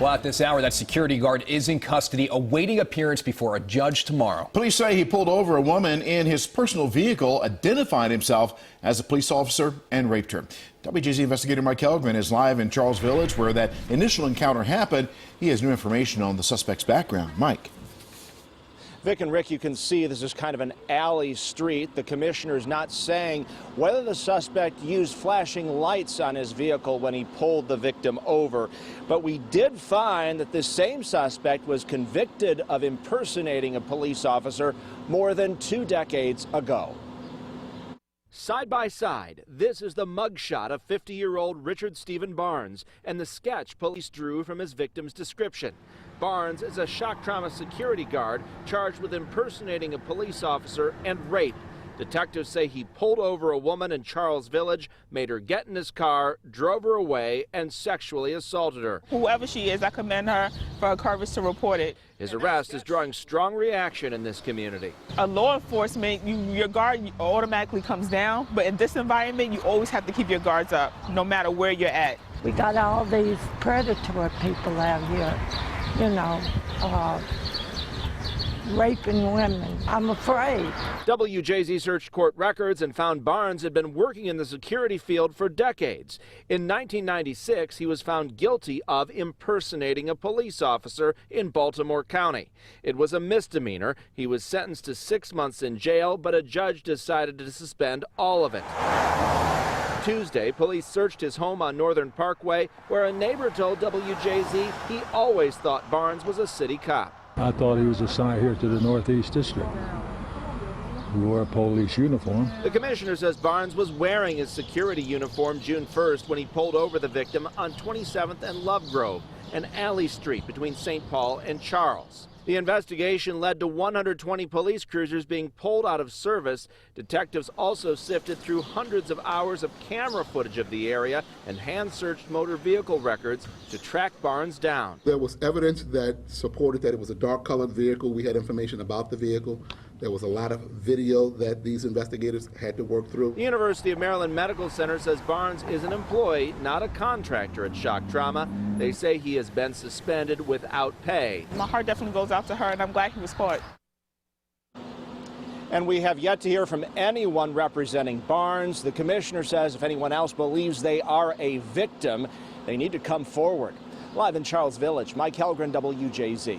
Well, at this hour, that security guard is in custody, awaiting appearance before a judge tomorrow. Police say he pulled over a woman in his personal vehicle, identified himself as a police officer, and raped her. WJZ investigator Mike Helgren is live in Charles Village, where that initial encounter happened. He has new information on the suspect's background. Mike. Vic and Rick, you can see this is kind of an alley street. The commissioner is not saying whether the suspect used flashing lights on his vehicle when he pulled the victim over. But we did find that this same suspect was convicted of impersonating a police officer more than 2 decades ago. Side by side, this is the mugshot of 50-year-old Richard Stephen Barnes and the sketch police drew from his victim's description. Barnes is a shock trauma security guard charged with impersonating a police officer and rape. Detectives say he pulled over a woman in Charles Village, made her get in his car, drove her away, and sexually assaulted her. Whoever she is, I commend her for her courage to report it. His arrest is drawing strong reaction in this community. A law enforcement, your guard automatically comes down, but in this environment, you always have to keep your guards up, no matter where you're at. We got all these predatory people out here, you know, raping women. I'm afraid. WJZ searched court records and found Barnes had been working in the security field for decades. In 1996, he was found guilty of impersonating a police officer in Baltimore County. It was a misdemeanor. He was sentenced to 6 months in jail, but a judge decided to suspend all of it. Tuesday, police searched his home on Northern Parkway, where a neighbor told WJZ he always thought Barnes was a city cop. I thought he was assigned here to the Northeast District. He wore a police uniform. The commissioner says Barnes was wearing his security uniform June 1st when he pulled over the victim on 27th and Lovegrove, an alley street between St. Paul and Charles. The investigation led to 120 police cruisers being pulled out of service. Detectives also sifted through hundreds of hours of camera footage of the area and hand-searched motor vehicle records to track Barnes down. There was evidence that supported that it was a dark-colored vehicle. We had information about the vehicle. There was a lot of video that these investigators had to work through. The University of Maryland Medical Center says Barnes is an employee, not a contractor at Shock Trauma. They say he has been suspended without pay. My heart definitely goes out to her, and I'm glad he was caught. And we have yet to hear from anyone representing Barnes. The commissioner says if anyone else believes they are a victim, they need to come forward. Live in Charles Village, Mike Helgren, WJZ.